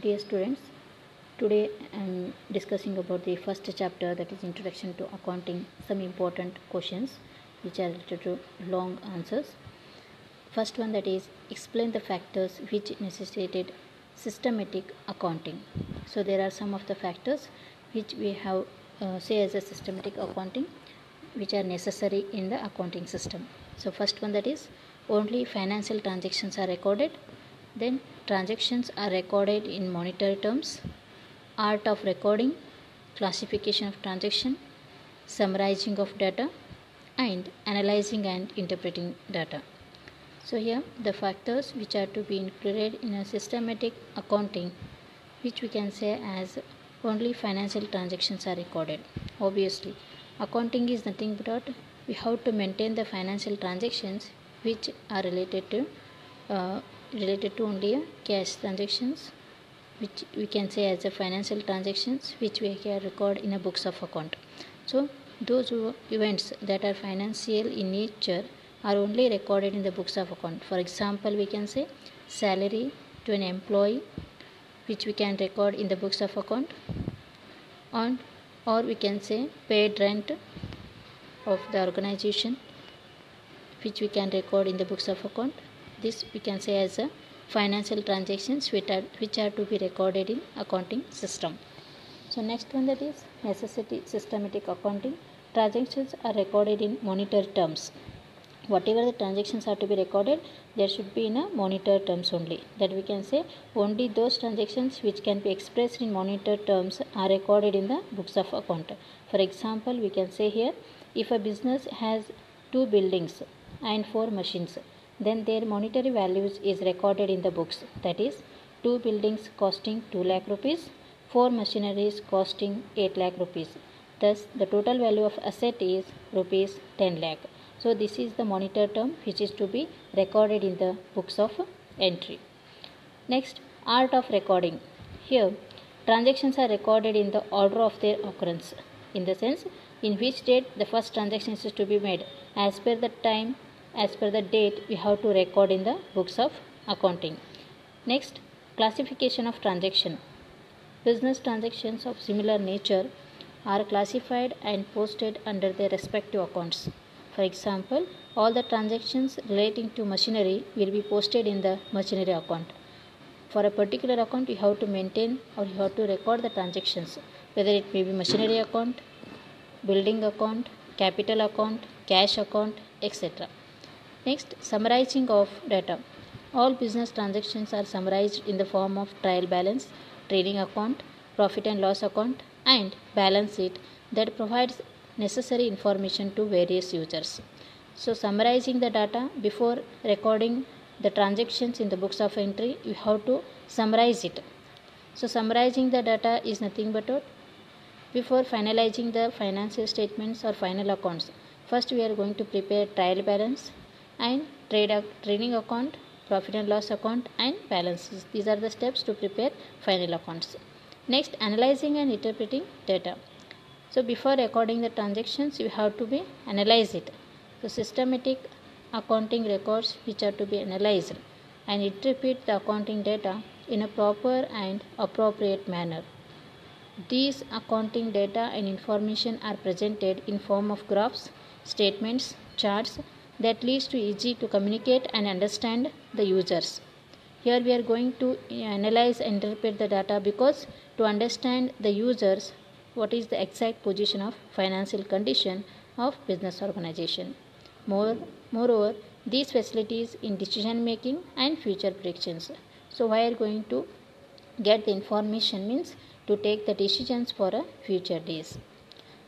Dear students, today I am discussing about the first chapter, that is Introduction to Accounting, some important questions which are related to long answers. First one, that is explain the factors which necessitated systematic accounting. So there are some of the factors which we have say as a systematic accounting which are necessary in the accounting system. So first one, that is only financial transactions are recorded. Then transactions are recorded in monetary terms, art of recording, classification of transaction, summarizing of data, and analyzing and interpreting data. So here the factors which are to be included in a systematic accounting, which we can say as only financial transactions are recorded. Obviously, accounting is nothing but we have to maintain the financial transactions which are related to only cash transactions, which we can say as a financial transactions which we can record in a books of account. So those events that are financial in nature are only recorded in the books of account. For example, we can say salary to an employee, which we can record in the books of account, or we can say paid rent of the organization, which we can record in the books of account. This we can say as a financial transactions which are to be recorded in accounting system. So next one, that is necessity systematic accounting. Transactions are recorded in monetary terms. Whatever the transactions are to be recorded, there should be in a monetary terms only. That we can say only those transactions which can be expressed in monetary terms are recorded in the books of account. For example, we can say here, if a business has 2 buildings and 4 machines, then their monetary values is recorded in the books. That is 2 buildings costing 2 lakh rupees, 4 machineries costing 8 lakh rupees. Thus the total value of asset is rupees 10 lakh. So this is the monetary term which is to be recorded in the books of entry. Next, art of recording. Here transactions are recorded in the order of their occurrence, in the sense in which date the first transaction is to be made. As per the time, as per the date, we have to record in the books of accounting. Next, classification of transaction. Business transactions of similar nature are classified and posted under their respective accounts. For example, all the transactions relating to machinery will be posted in the machinery account. For a particular account, you have to maintain or you have to record the transactions, whether it may be machinery account, building account, capital account, cash account, etc. Next, summarizing of data. All business transactions are summarized in the form of trial balance, trading account, profit and loss account, and balance sheet that provides necessary information to various users. So summarizing the data before recording the transactions in the books of entry, you have to summarize it. So summarizing the data is nothing but before finalizing the financial statements or final accounts. First we are going to prepare trial balance and trading account, profit and loss account, and balances. These are the steps to prepare final accounts. Next, analyzing and interpreting data. So before recording the transactions, you have to be analyze it. So systematic accounting records which are to be analyzed and interpret the accounting data in a proper and appropriate manner. These accounting data and information are presented in form of graphs, statements, charts that leads to easy to communicate and understand the users. Here we are going to analyze and interpret the data because to understand the users what is the exact position of financial condition of business organization. Moreover, these facilities in decision making and future predictions. So we are going to get the information means to take the decisions for a future days.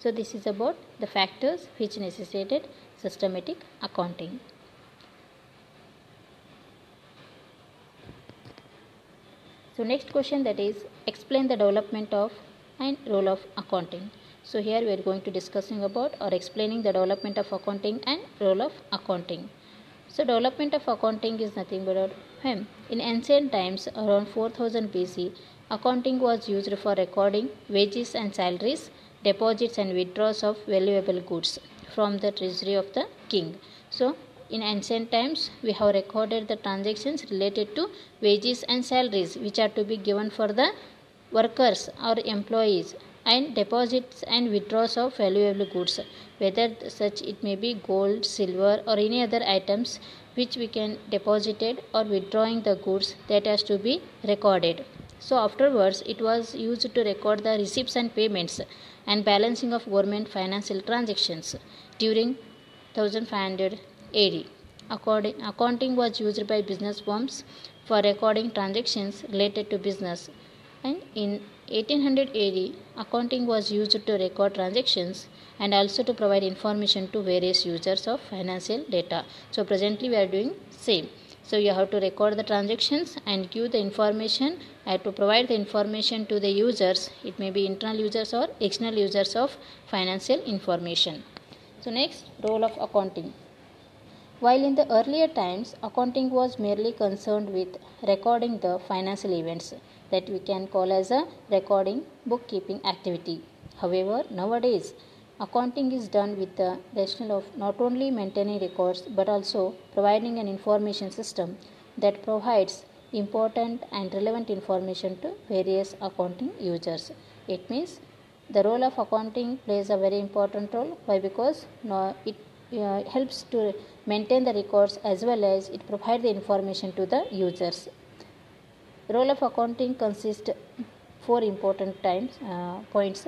So this is about the factors which necessitated systematic accounting. So next question, that is explain the development of and role of accounting. So here we are going to discussing about or explaining the development of accounting and role of accounting. So development of accounting is nothing but in ancient times around 4000 BC, accounting was used for recording wages and salaries, deposits and withdrawals of valuable goods from the treasury of the king. So in ancient times we have recorded the transactions related to wages and salaries which are to be given for the workers or employees, and deposits and withdrawals of valuable goods, whether such it may be gold, silver or any other items which we can deposited or withdrawing the goods, that has to be recorded. So afterwards it was used to record the receipts and payments and balancing of government financial transactions during 1500 AD. Accounting was used by business firms for recording transactions related to business, and in 1800 AD accounting was used to record transactions and also to provide information to various users of financial data. So presently we are doing same. So you have to record the transactions and give the information. I have to provide the information to the users. It may be internal users or external users of financial information. So next, role of accounting. While in the earlier times accounting was merely concerned with recording the financial events, that we can call as a recording bookkeeping activity. However, nowadays accounting is done with the rationale of not only maintaining records but also providing an information system that provides important and relevant information to various accounting users. It means the role of accounting plays a very important role. Why? Because it helps to maintain the records as well as it provides the information to the users. Role of accounting consists four important points.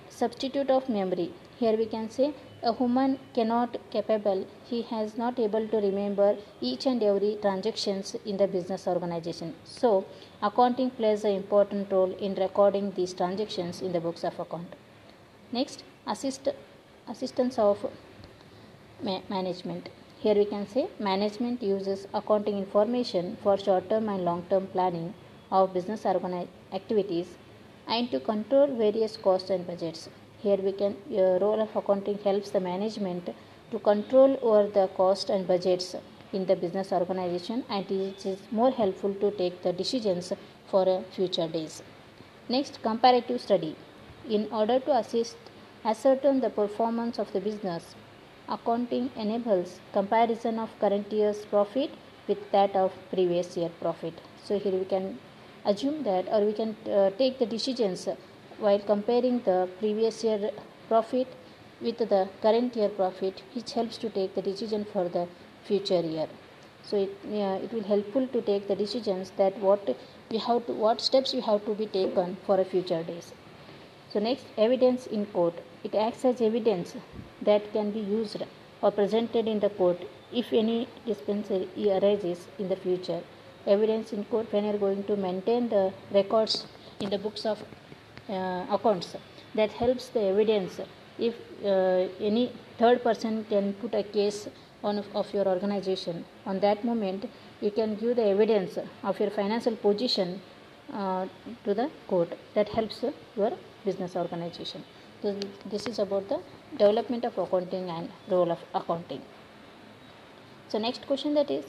Substitute of memory. Here we can say a human cannot capable, he has not able to remember each and every transactions in the business organization. So accounting plays an important role in recording these transactions in the books of account. Next, assistance of management. Here we can say management uses accounting information for short-term and long-term planning of business activities and to control various costs and budgets. Here we can role of accounting helps the management to control over the cost and budgets in the business organization, and it is more helpful to take the decisions for future days. Next, comparative study. In order to ascertain the performance of the business, accounting enables comparison of current year's profit with that of previous year profit. So here we can assume that, or we can take the decisions while comparing the previous year profit with the current year profit, which helps to take the decision for the future year. So it will helpful to take the decisions that what steps we have to be taken for a future days. So next, evidence in court. It acts as evidence that can be used or presented in the court if any discrepancy arises in the future. Evidence in court, when you are going to maintain the records in the books of accounts, that helps the evidence if any third person can put a case of your organization. On that moment you can give the evidence of your financial position to the court. That helps your business organization. So this is about the development of accounting and role of accounting. So next question, that is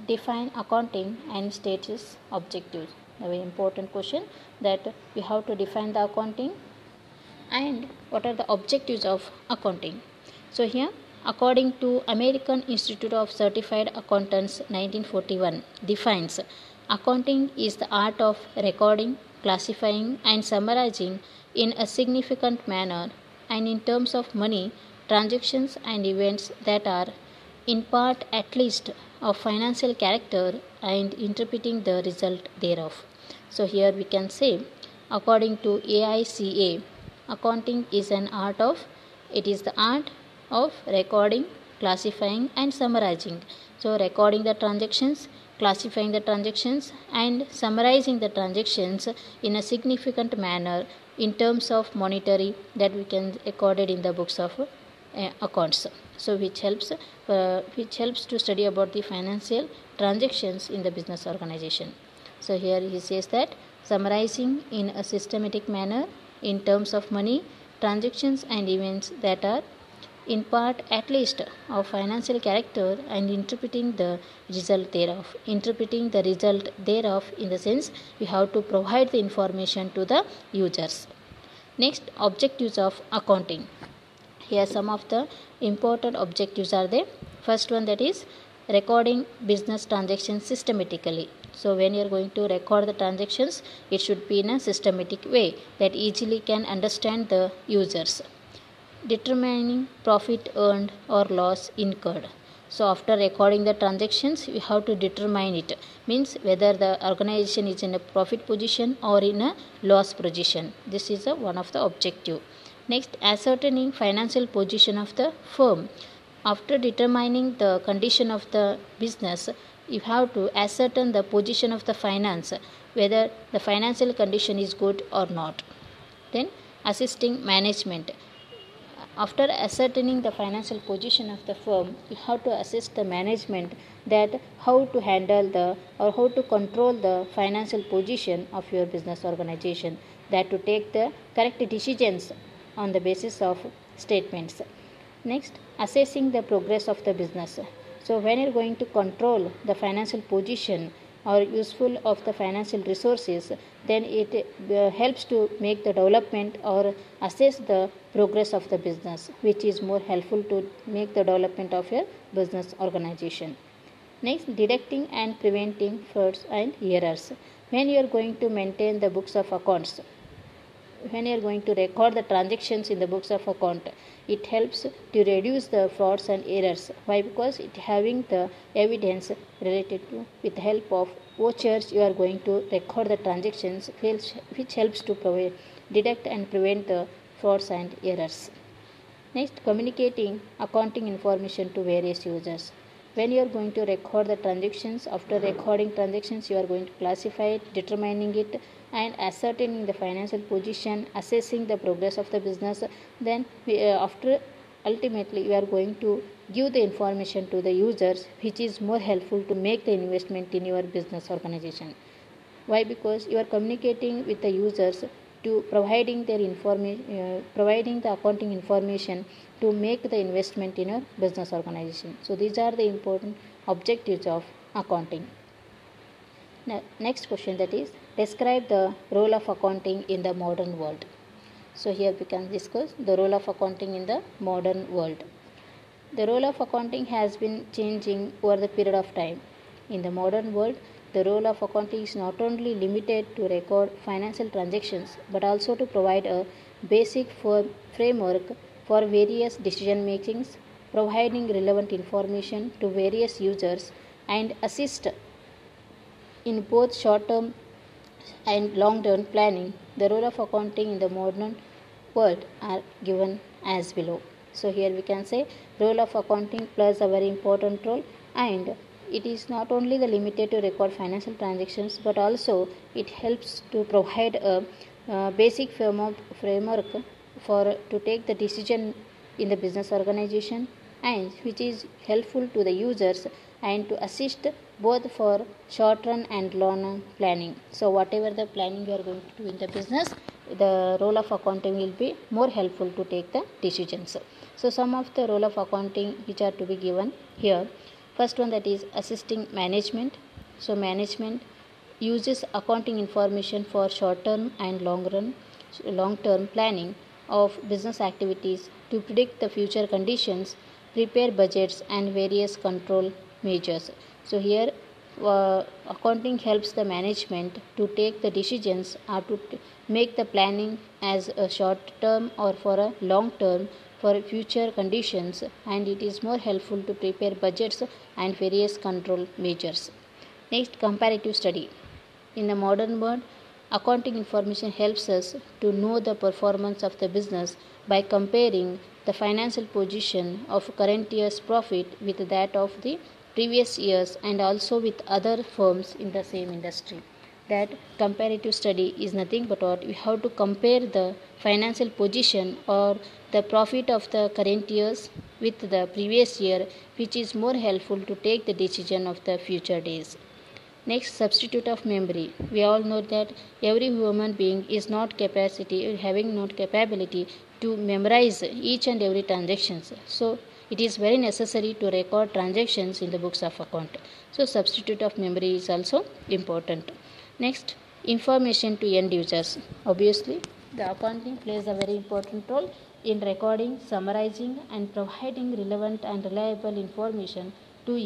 define accounting and state its objectives. A very important question, that we have to define the accounting and what are the objectives of accounting. So here, according to American Institute of Certified Accountants 1941 defines accounting is the art of recording, classifying and summarizing in a significant manner and in terms of money transactions and events that are in part at least of financial character and interpreting the result thereof. So here we can say, according to AICA, accounting is an art of, it is the art of recording, classifying and summarizing. So recording the transactions, classifying the transactions and summarizing the transactions in a significant manner in terms of monetary that we can recorded in the books of accounts. So which helps to study about the financial transactions in the business organization. So here he says that summarizing in a systematic manner in terms of money transactions and events that are in part at least of financial character and interpreting the result thereof. Interpreting the result thereof in the sense we have to provide the information to the users. Next, objectives of accounting. Here some of the important objectives are there. First one, that is recording business transactions systematically. So when you are going to record the transactions, it should be in a systematic way that easily can understand the users. Determining profit earned or loss incurred. So after recording the transactions, you have to determine it, means whether the organization is in a profit position or in a loss position. This is one of the objective. Next, ascertaining financial position of the firm. After determining the condition of the business, you have to ascertain the position of the finance, whether the financial condition is good or not. Then assisting management. After ascertaining the financial position of the firm, you have to assist the management that how to handle the or how to control the financial position of your business organization, that to take the correct decisions on the basis of statements. Next, assessing the progress of the business. So when you're going to control the financial position or useful of the financial resources, then it helps to make the development or assess the progress of the business, which is more helpful to make the development of your business organization. Next, detecting and preventing frauds and errors. When you are going to maintain the books of accounts, when you are going to record the transactions in the books of account, it helps to reduce the frauds and errors. Why? Because it having the evidence related to, with the help of vouchers, you are going to record the transactions, which helps to detect and prevent the frauds and errors. Next, communicating accounting information to various users. When you are going to record the transactions, after recording transactions, you are going to classify it, determining it, and ascertaining the financial position, assessing the progress of the business. Then after ultimately you are going to give the information to the users, which is more helpful to make the investment in your business organization. Why? Because you are communicating with the users to providing their information, providing the accounting information to make the investment in your business organization. So these are the important objectives of accounting. Now, next question, that is describe the role of accounting in the modern world. So here we can discuss the role of accounting in the modern world. The role of accounting has been changing over the period of time. In the modern world, the role of accounting is not only limited to record financial transactions, but also to provide a basic framework for various decision makings, providing relevant information to various users, and assist in both short-term and long-term planning. The role of accounting in the modern world are given as below. So here we can say role of accounting plays a very important role, and it is not only the limited to record financial transactions, but also it helps to provide a basic framework for to take the decision in the business organization, and which is helpful to the users and to assist both for short run and long run planning. So whatever the planning you are going to do in the business, the role of accounting will be more helpful to take the decisions. So some of the role of accounting which are to be given here. First one, that is assisting management. So management uses accounting information for short term and long term planning of business activities to predict the future conditions, prepare budgets, and various control measures. So here accounting helps the management to take the decisions or to make the planning as a short term or for a long term for future conditions, and it is more helpful to prepare budgets and various control measures. Next, comparative study. In the modern world, accounting information helps us to know the performance of the business by comparing the financial position of current year's profit with that of the previous years and also with other firms in the same industry. That comparative study is nothing but what we have to compare the financial position or the profit of the current years with the previous year, which is more helpful to take the decision of the future days. Next, substitute of memory. We all know that every human being is not having not capability to memorize each and every transactions. So it is very necessary to record transactions in the books of account. So substitute of memory is also important. Next, information to end users. Obviously, The accounting plays a very important role in recording, summarizing, and providing relevant and reliable information to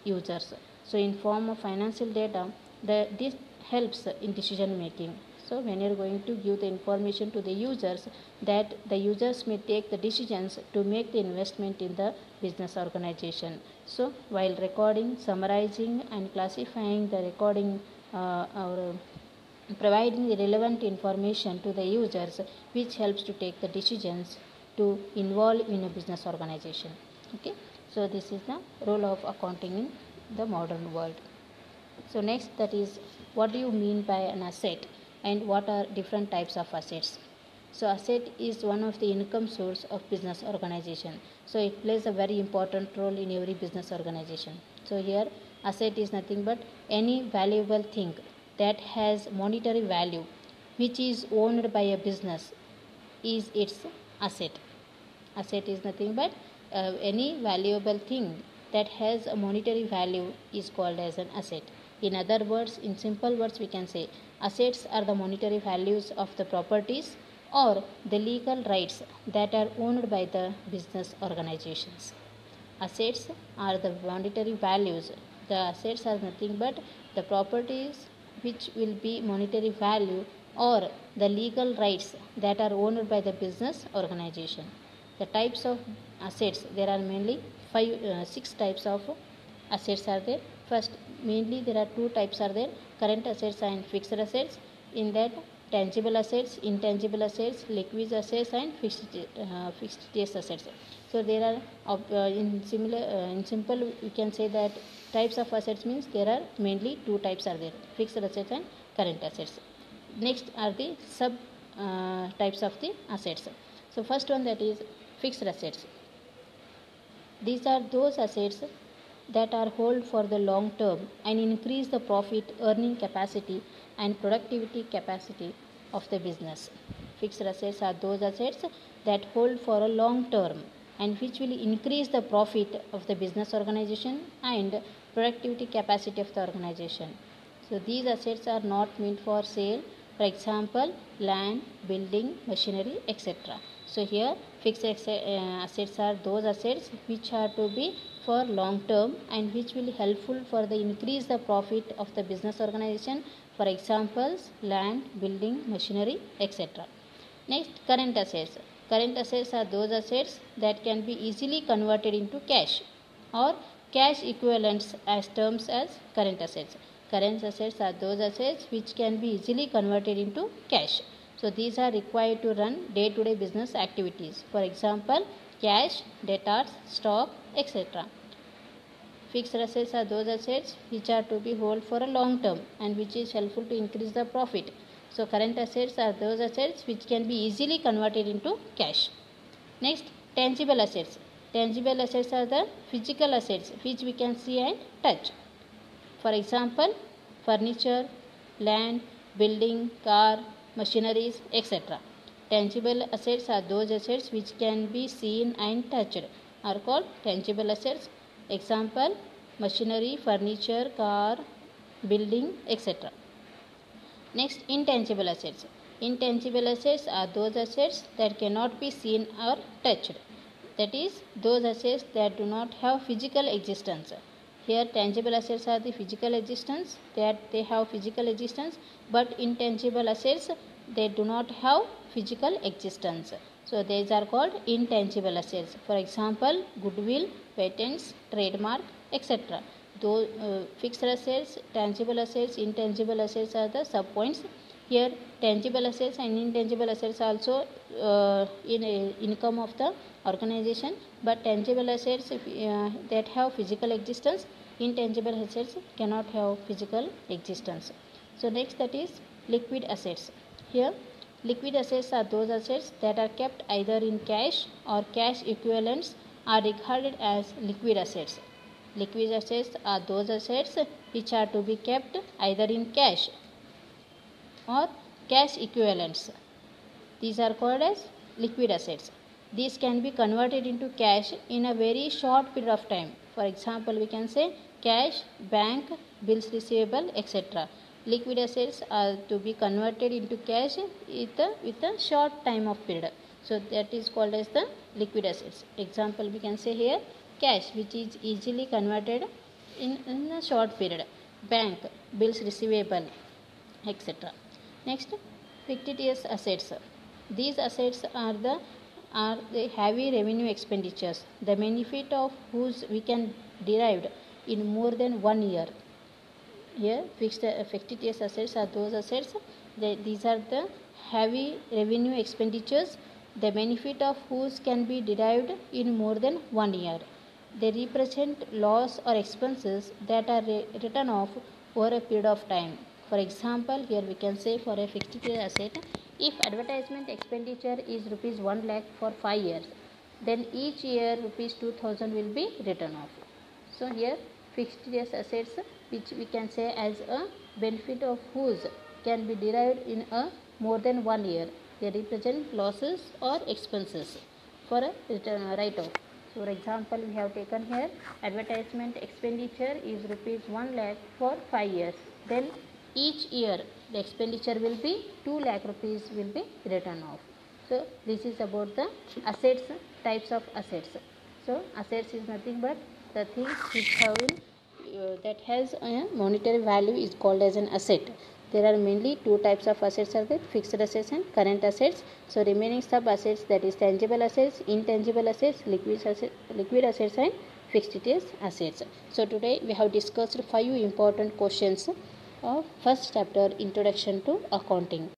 users. So, in form of financial data, this helps in decision making. So, when you are going to give the information to the users, that the users may take the decisions to make the investment in the business organization. So, while recording, summarizing, and classifying the recording or providing the relevant information to the users, which helps to take the decisions to involve in a business organization. Okay, so this is the role of accounting in the modern world. So next, that is, what do you mean by an asset and what are different types of assets? So asset is one of the income source of business organization. So it plays a very important role in every business organization. So here asset is nothing but any valuable thing that has monetary value which is owned by a business is its asset. Asset is nothing but any valuable thing that has a monetary value is called as an asset. In other words, in simple words, we can say assets are the monetary values of the properties or the legal rights that are owned by the business organizations. Assets are the monetary values. The assets are nothing but the properties which will be monetary value or the legal rights that are owned by the business organization. The types of assets, there are mainly six types of assets are there. First, mainly there are two types are there: current assets and fixed assets. In that, tangible assets, intangible assets, liquid assets, and fixed assets. So there are in simple we can say that types of assets means there are mainly two types are there: fixed assets and current assets. Next are the sub types of the assets. So first one, that is fixed assets. These are those assets that are held for the long term and increase the profit earning capacity and productivity capacity of the business. Fixed assets are those assets that hold for a long term and which will increase the profit of the business organization and productivity capacity of the organization. So these assets are not meant for sale. For example, land, building, machinery, etc. So here fixed assets are those assets which are to be for long term and which will helpful for the increase the profit of the business organization. For examples, land, building, machinery, etc. Next, current assets. Current assets are those assets that can be easily converted into cash or cash equivalents as terms as current assets. Current assets are those assets which can be easily converted into cash. So these are required to run day-to-day business activities. For example, cash, debtors, stock, etc. Fixed assets are those assets which are to be held for a long term and which is helpful to increase the profit. So current assets are those assets which can be easily converted into cash. Next, tangible assets. Tangible assets are the physical assets which we can see and touch. For example, furniture, land, building, car, machineries, etc. Tangible assets are those assets which can be seen and touched are called tangible assets. Example, machinery, furniture, car, building, etc. Next, intangible assets. Intangible assets are those assets that cannot be seen or touched. That is, those assets that do not have physical existence. Here tangible assets are the physical existence, that they have physical existence, but intangible assets, they do not have physical existence. So these are called intangible assets. For example, goodwill, patents, trademark, etc. Those fixed assets, tangible assets, intangible assets are the subpoints. Here tangible assets and intangible assets also in income of the organization, but tangible assets that have physical existence, intangible assets cannot have physical existence. So next, that is liquid assets. Here liquid assets are those assets that are kept either in cash or cash equivalents are regarded as liquid assets. Liquid assets are those assets which are to be kept either in cash or cash equivalents. These are called as liquid assets. These can be converted into cash in a very short period of time. For example, we can say cash, bank, bills receivable, etc. liquid assets are to be converted into cash with a short time of period. So that is called as the liquid assets. Example we can say here cash, which is easily converted in a short period. Bank, bills receivable, etc. Next, fictitious assets. These assets are the heavy revenue expenditures, the benefit of whose we can derive in more than 1 year. Here fictitious assets are those assets these are the heavy revenue expenditures, the benefit of whose can be derived in more than 1 year. They represent loss or expenses that are written off over a period of time. For example, here we can say for a fictitious asset, if advertisement expenditure is rupees 1 lakh for 5 years, then each year rupees 2000 will be written off. So here fictitious assets which we can say as a benefit of whose can be derived in a more than 1 year. They represent losses or expenses for a return write-off. So for example, we have taken here advertisement expenditure is rupees 1 lakh for 5 years. Then each year the expenditure will be 2 lakh rupees will be written off. So this is about the assets, types of assets. So assets is nothing but the things which have that has a monetary value is called as an asset. There are mainly two types of assets are there, fixed assets and current assets. So remaining sub assets, that is tangible assets, intangible assets, liquid assets and fictitious assets. So today we have discussed 5 important questions of first chapter, Introduction to Accounting.